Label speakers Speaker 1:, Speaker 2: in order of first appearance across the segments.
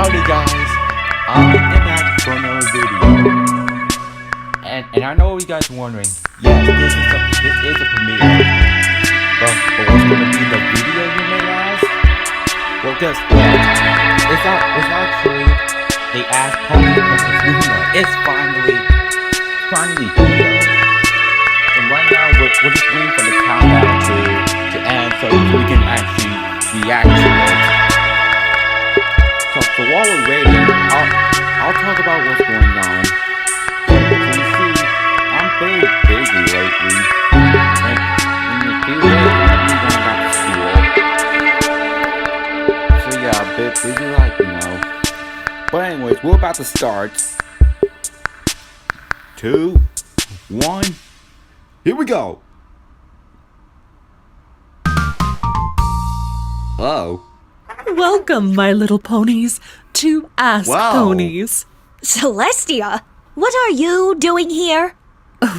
Speaker 1: Howdy guys, I'm back for another video. And I know you guys are wondering, yes, this is a premiere. But what's gonna be the video, you may ask? Well, guess what? It's actually the Ask Ponies Princess Luna. It's finally here. And right now we're just waiting for the countdown to end so we can actually react to it. So while we're waiting, I'll talk about what's going on. So you see, I'm very busy lately. And in a few days, I'm going back to school. So yeah, a bit busy, like, you know. But anyways, we're about to start. 2, 1, here we go. Oh.
Speaker 2: Welcome, my little ponies, to Ask
Speaker 1: Wow.
Speaker 2: Ponies.
Speaker 3: Celestia, what are you doing here?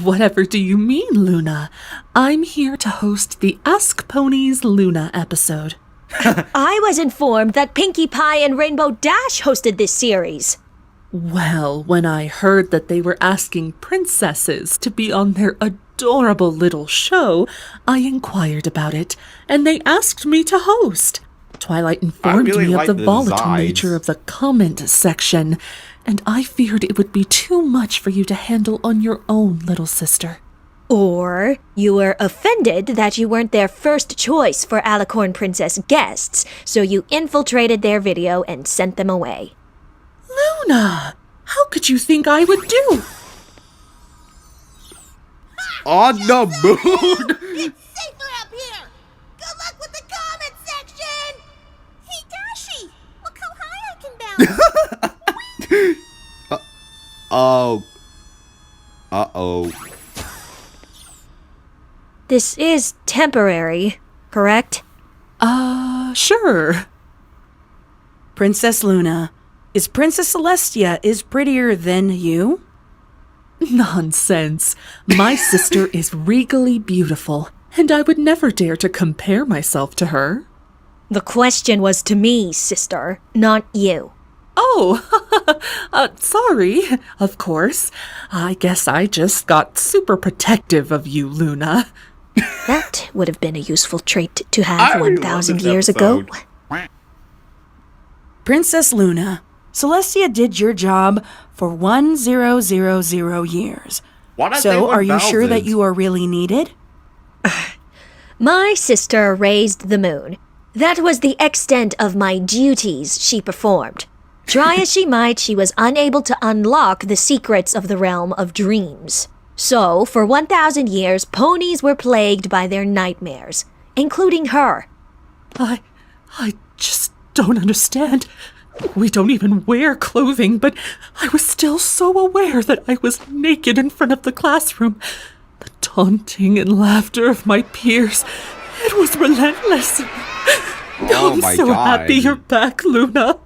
Speaker 2: Whatever do you mean, Luna? I'm here to host the Ask Ponies Luna episode.
Speaker 3: I was informed that Pinkie Pie and Rainbow Dash hosted this series.
Speaker 2: Well, when I heard that they were asking princesses to be on their adorable little show, I inquired about it, and they asked me to host. Twilight informed
Speaker 1: really
Speaker 2: me of
Speaker 1: like
Speaker 2: the
Speaker 1: the
Speaker 2: volatile
Speaker 1: designs.
Speaker 2: nature of the comment section, and I feared it would be too much for you to handle on your own, little sister.
Speaker 3: Or you were offended that you weren't their first choice for Alicorn Princess guests, so you infiltrated their video and sent them away.
Speaker 2: Luna, how could you think I would do?
Speaker 1: On the moon!
Speaker 4: It's safer up here! Good luck with the comment section! Hey, Dashi! Look how high I can bounce!
Speaker 1: Oh. Uh-oh.
Speaker 3: This is temporary, correct?
Speaker 2: Sure.
Speaker 5: Princess Luna, is Princess Celestia prettier than you?
Speaker 2: Nonsense. My sister is regally beautiful, and I would never dare to compare myself to her.
Speaker 3: The question was to me, sister, not you.
Speaker 2: Oh, sorry, of course. I guess I just got super protective of you, Luna.
Speaker 3: That would have been a useful trait to
Speaker 1: I
Speaker 3: have
Speaker 1: really
Speaker 3: 1,000
Speaker 1: love this
Speaker 3: years ago.
Speaker 1: episode.
Speaker 5: Princess Luna, Celestia did your job for 1000 years.
Speaker 1: Why not say
Speaker 5: So are you
Speaker 1: 1,000?
Speaker 5: sure that you are really needed?
Speaker 3: My sister raised the moon. That was the extent of my duties she performed. Try as she might, she was unable to unlock the secrets of the realm of dreams. So, for 1,000 years, ponies were plagued by their nightmares, including her.
Speaker 2: I just don't understand. We don't even wear clothing, but I was still so aware that I was naked in front of the classroom. The taunting and laughter of my peers, it was relentless.
Speaker 1: Oh
Speaker 2: I'm
Speaker 1: my
Speaker 2: so
Speaker 1: God.
Speaker 2: happy you're back, Luna.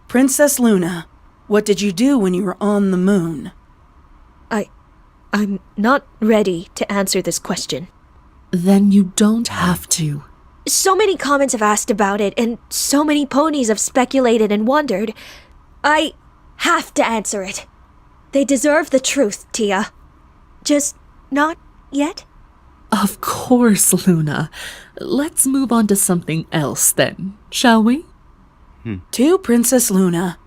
Speaker 5: Princess Luna, what did you do when you were on the moon?
Speaker 3: I'm not ready to answer this question.
Speaker 2: Then you don't have to.
Speaker 3: So many comments have asked about it, and so many ponies have speculated and wondered. I have to answer it. They deserve the truth, Tia. Just not yet?
Speaker 2: Of course, Luna. Let's move on to something else then, shall we?
Speaker 5: To Princess Luna,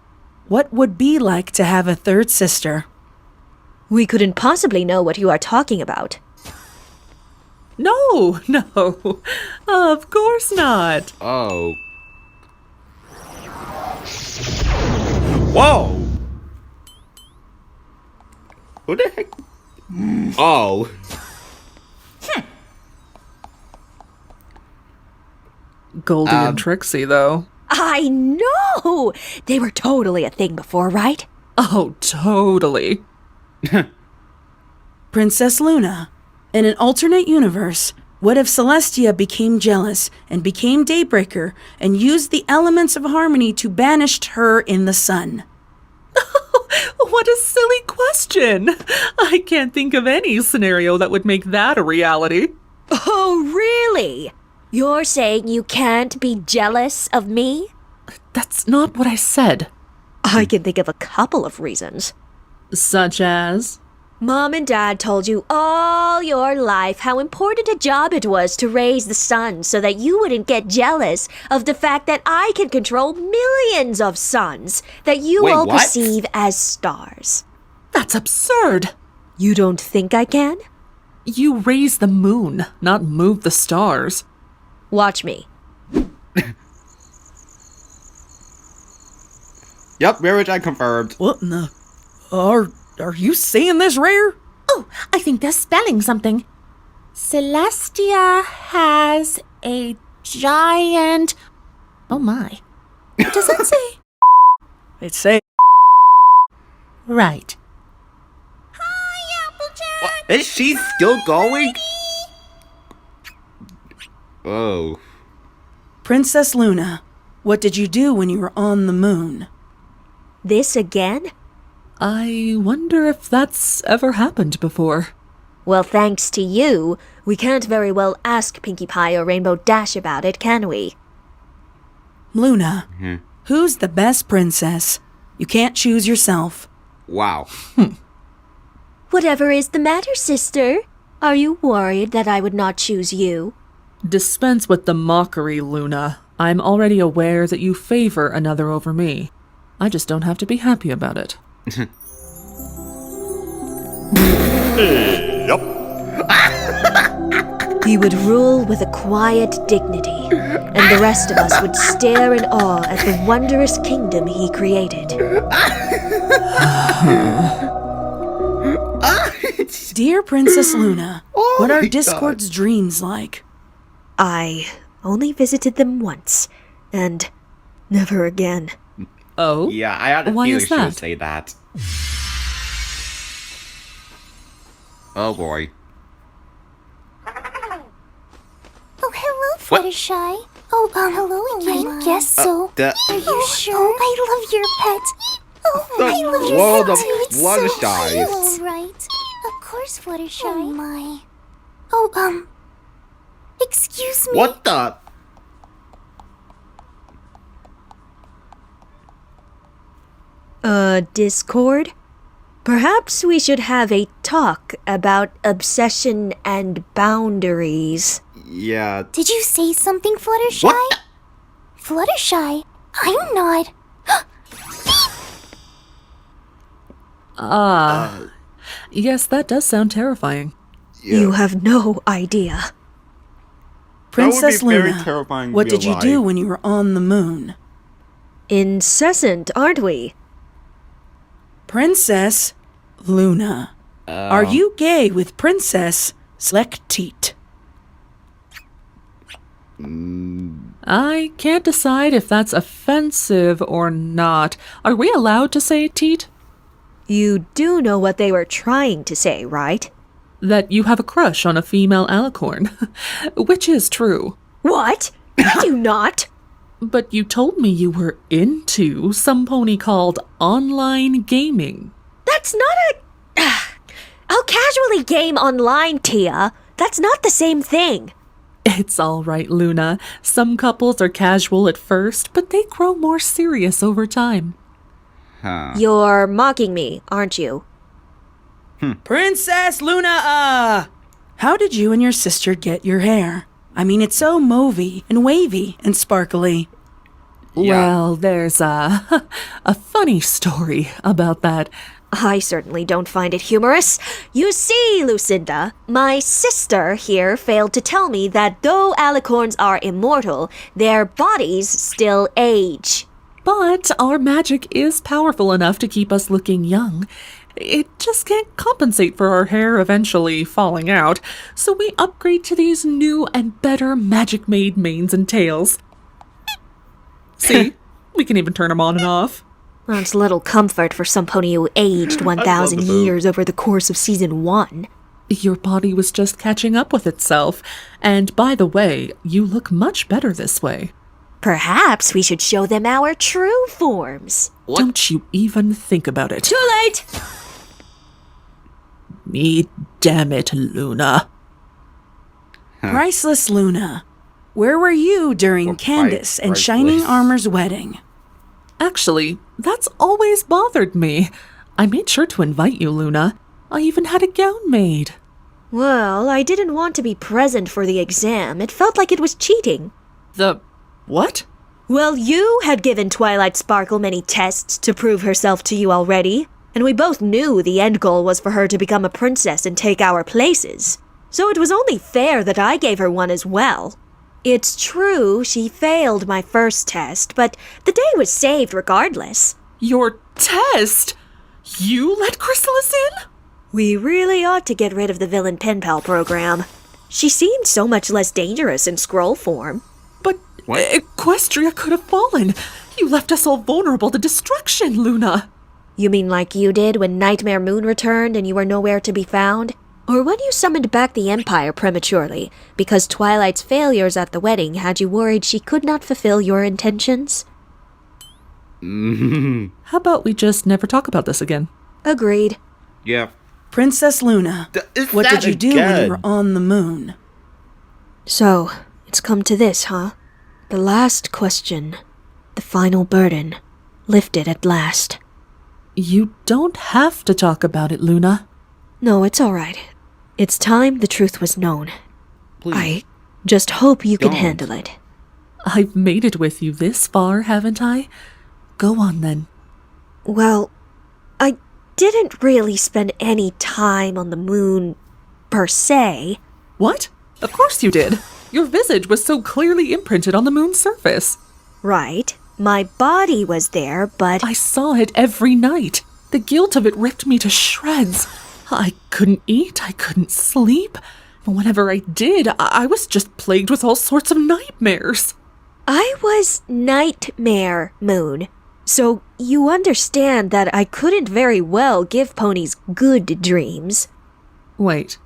Speaker 5: what would be like to have a third sister?
Speaker 3: We couldn't possibly know what you are talking about.
Speaker 2: No, of course not.
Speaker 1: Oh. Whoa! Who the heck? Oh.
Speaker 2: Goldie and Trixie, though.
Speaker 3: I know! They were totally a thing before, right?
Speaker 2: Oh, totally.
Speaker 5: Princess Luna, in an alternate universe, what if Celestia became jealous and became Daybreaker and used the elements of harmony to banish her in the sun?
Speaker 2: What a silly question. I can't think of any scenario that would make that a reality.
Speaker 3: Oh, really? You're saying you can't be jealous of me?
Speaker 2: That's not what I said.
Speaker 3: I can think of a couple of reasons.
Speaker 2: Such as?
Speaker 3: Mom and Dad told you all your life how important a job it was to raise the sun so that you wouldn't get jealous of the fact that I can control millions of suns that you
Speaker 1: Wait,
Speaker 3: all
Speaker 1: what?
Speaker 3: perceive as stars.
Speaker 2: That's absurd.
Speaker 3: You don't think I can?
Speaker 2: You raise the moon, not move the stars.
Speaker 3: Watch me.
Speaker 1: Yep, marriage I confirmed.
Speaker 5: What in the... Are you saying this, Rare?
Speaker 2: Oh, I think they're spelling something. Celestia has a giant... Oh my. Does it say?
Speaker 5: It's say...
Speaker 2: Right.
Speaker 4: Hi, Applejack!
Speaker 1: Is she still going? Oh.
Speaker 5: Princess Luna, what did you do when you were on the moon?
Speaker 3: This again?
Speaker 2: I wonder if that's ever happened before.
Speaker 3: Well, thanks to you, we can't very well ask Pinkie Pie or Rainbow Dash about it, can we?
Speaker 5: Luna, who's the best princess? You can't choose yourself.
Speaker 1: Wow.
Speaker 3: Whatever is the matter, sister? Are you worried that I would not choose you?
Speaker 2: Dispense with the mockery, Luna. I'm already aware that you favor another over me. I just don't have to be happy about it.
Speaker 3: He would rule with a quiet dignity, and the rest of us would stare in awe at the wondrous kingdom he created.
Speaker 5: Dear Princess Luna, what
Speaker 1: my
Speaker 5: are
Speaker 1: God.
Speaker 5: Discord's dreams like?
Speaker 3: I only visited them once, and never again.
Speaker 2: Oh?
Speaker 1: Yeah, I had a
Speaker 2: Why
Speaker 1: feeling
Speaker 2: is
Speaker 1: she would
Speaker 2: that?
Speaker 1: say that. Oh boy.
Speaker 4: Oh, hello, Fluttershy. Oh, hello again. I guess so. Are you sure? Oh, I love your pet. Oh,
Speaker 1: The
Speaker 4: I love
Speaker 1: world
Speaker 4: your
Speaker 1: of
Speaker 4: pet too. It's
Speaker 1: Fluttershy.
Speaker 4: so cute. All right. Of course, Fluttershy. Oh, my. Oh, excuse me.
Speaker 1: What the?
Speaker 3: Discord? Perhaps we should have a talk about obsession and boundaries.
Speaker 1: Yeah.
Speaker 4: Did you say something, Fluttershy?
Speaker 1: What?
Speaker 4: Fluttershy? I'm not.
Speaker 2: Yes, that does sound terrifying.
Speaker 3: You have no idea.
Speaker 5: Princess
Speaker 1: very
Speaker 5: Luna,
Speaker 1: terrifying in
Speaker 5: what
Speaker 1: real
Speaker 5: did you do
Speaker 1: life.
Speaker 5: when you were on the moon?
Speaker 3: Incessant, aren't we?
Speaker 5: Princess Luna, are you gay with Princess Slekteet?
Speaker 2: I can't decide if that's offensive or not. Are we allowed to say teat?
Speaker 3: You do know what they were trying to say, right?
Speaker 2: That you have a crush on a female alicorn. Which is true.
Speaker 3: What? I do not.
Speaker 2: But you told me you were into some pony called online gaming.
Speaker 3: That's not a... I'll casually game online, Tia. That's not the same thing.
Speaker 2: It's all right, Luna. Some couples are casual at first, but they grow more serious over time.
Speaker 1: Huh.
Speaker 3: You're mocking me, aren't you?
Speaker 5: Princess Luna, how did you and your sister get your hair? I mean, it's so mauvey and wavy and sparkly.
Speaker 1: Yeah.
Speaker 2: Well, there's a funny story about that.
Speaker 3: I certainly don't find it humorous. You see, Lucinda, my sister here failed to tell me that though alicorns are immortal, their bodies still age.
Speaker 2: But our magic is powerful enough to keep us looking young. It just can't compensate for our hair eventually falling out, so we upgrade to these new and better magic-made manes and tails. See? We can even turn them on and off.
Speaker 3: That's little comfort for some pony who aged 1,000
Speaker 1: the boob.
Speaker 3: years over the course of season 1.
Speaker 2: Your body was just catching up with itself. And by the way, you look much better this way.
Speaker 3: Perhaps we should show them our true forms.
Speaker 2: Don't you even think about it.
Speaker 3: Too late!
Speaker 2: Me damn it, Luna.
Speaker 5: Priceless Luna, where were you during Candace and Shining Armor's wedding?
Speaker 2: Actually, that's always bothered me. I made sure to invite you, Luna. I even had a gown made.
Speaker 3: Well, I didn't want to be present for the exam. It felt like it was cheating.
Speaker 2: The what?
Speaker 3: Well, you had given Twilight Sparkle many tests to prove herself to you already, and we both knew the end goal was for her to become a princess and take our places. So it was only fair that I gave her one as well. It's true she failed my first test, but the day was saved regardless.
Speaker 2: Your test? You let Chrysalis in?
Speaker 3: We really ought to get rid of the villain pen pal program. She seemed so much less dangerous in scroll form.
Speaker 2: But Equestria could have fallen. You left us all vulnerable to destruction, Luna.
Speaker 3: You mean like you did when Nightmare Moon returned and you were nowhere to be found? Or when you summoned back the Empire prematurely, because Twilight's failures at the wedding had you worried she could not fulfill your intentions?
Speaker 2: How about we just never talk about this again?
Speaker 3: Agreed.
Speaker 1: Yeah.
Speaker 5: Princess Luna, what did you do when you were on the moon?
Speaker 3: So, it's come to this, huh? The last question. The final burden. Lifted at last.
Speaker 2: You don't have to talk about it, Luna.
Speaker 3: No, it's all right. It's time the truth was known.
Speaker 1: Please.
Speaker 3: I just hope you can
Speaker 1: Don't.
Speaker 3: handle it.
Speaker 2: I've made it with you this far, haven't I? Go on, then.
Speaker 3: Well, I didn't really spend any time on the moon, per se.
Speaker 2: What? Of course you did. Your visage was so clearly imprinted on the moon's surface.
Speaker 3: Right. My body was there, but
Speaker 2: I saw it every night. The guilt of it ripped me to shreds. I couldn't eat, I couldn't sleep. Whenever I did, I was just plagued with all sorts of nightmares.
Speaker 3: I was Nightmare Moon. So you understand that I couldn't very well give ponies good dreams.
Speaker 2: Wait,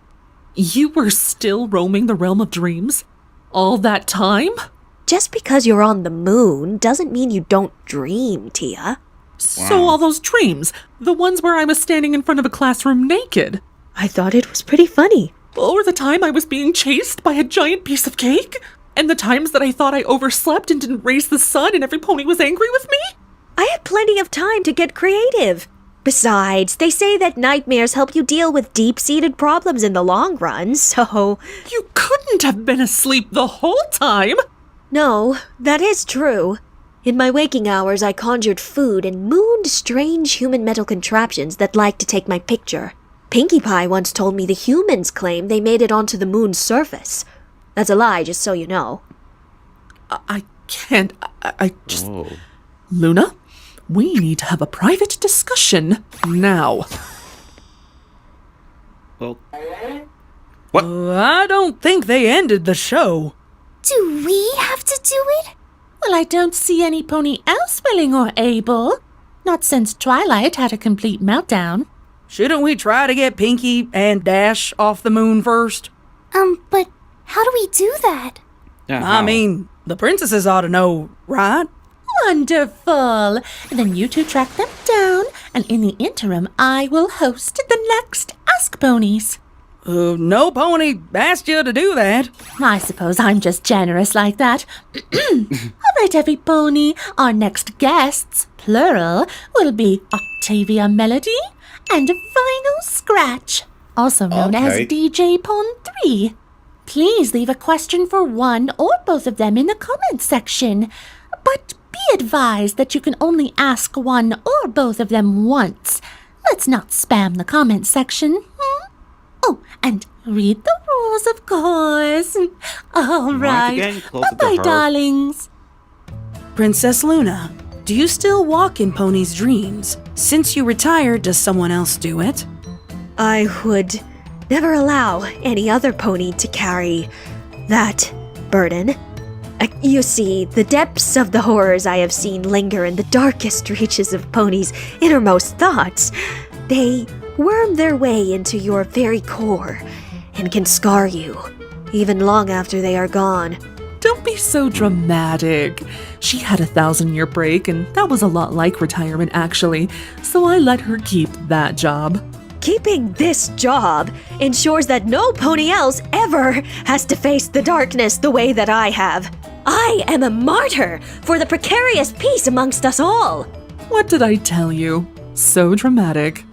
Speaker 2: you were still roaming the realm of dreams? All that time?
Speaker 3: Just because you're on the moon doesn't mean you don't dream, Tia.
Speaker 2: So all those dreams, the ones where I was standing in front of a classroom naked,
Speaker 3: I thought it was pretty funny.
Speaker 2: or the time I was being chased by a giant piece of cake, and the times that I thought I overslept and didn't raise the sun and every pony was angry with me?
Speaker 3: I had plenty of time to get creative. Besides, they say that nightmares help you deal with deep-seated problems in the long run, so...
Speaker 2: You couldn't have been asleep the whole time!
Speaker 3: No, that is true. In my waking hours, I conjured food and mooned strange human metal contraptions that like to take my picture. Pinkie Pie once told me the humans claim they made it onto the moon's surface. That's a lie, just so you know.
Speaker 2: I can't. I just...
Speaker 1: Whoa.
Speaker 2: Luna, we need to have a private discussion now.
Speaker 1: Well,
Speaker 5: I don't think they ended the show.
Speaker 4: Do we have to do it?
Speaker 6: Well, I don't see any pony else willing or able. Not since Twilight had a complete meltdown.
Speaker 5: Shouldn't we try to get Pinkie and Dash off the moon first?
Speaker 4: But how do we do that?
Speaker 1: yeah,
Speaker 5: I
Speaker 1: how?
Speaker 5: mean, the princesses ought to know, right?
Speaker 6: Wonderful. Then you two track them down, and in the interim, I will host the next Ask Ponies.
Speaker 5: No pony asked you to do that.
Speaker 6: I suppose I'm just generous like that. All right, every pony. Our next guests, plural, will be Octavia Melody and Final Scratch, also known as
Speaker 1: Okay.
Speaker 6: DJ Pon 3. Please leave a question for one or both of them in the comments section. But be advised that you can only ask one or both of them once. Let's not spam the comments section. Oh, and read the rules, of course. All right.
Speaker 1: Getting closer to
Speaker 6: Bye-bye,
Speaker 1: her.
Speaker 6: darlings.
Speaker 5: Princess Luna, do you still walk in Pony's dreams? Since you retired, does someone else do it?
Speaker 3: I would never allow any other pony to carry that burden. You see, the depths of the horrors I have seen linger in the darkest reaches of ponies' innermost thoughts. They worm their way into your very core and can scar you, even long after they are gone.
Speaker 2: Don't be so dramatic. She had a 1,000-year break, and that was a lot like retirement, actually, so I let her keep that job.
Speaker 3: Keeping this job ensures that no pony else ever has to face the darkness the way that I have. I am a martyr for the precarious peace amongst us all.
Speaker 2: What did I tell you? So dramatic.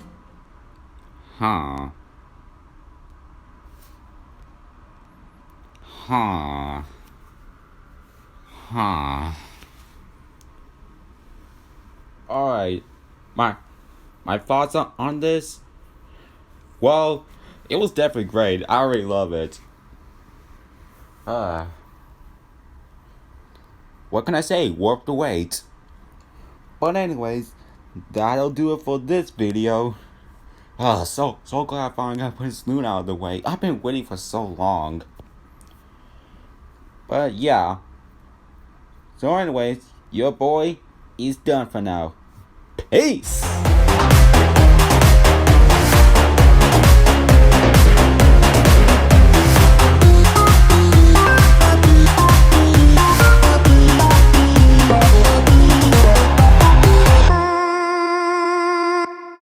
Speaker 1: Huh. Huh. Huh. Alright. My thoughts on this? Well, it was definitely great. I already love it. What can I say? Warp the weight. But anyways, that'll do it for this video. So glad I finally got Princess Luna out of the way. I've been waiting for so long. But yeah. So anyways, your boy is done for now. Peace!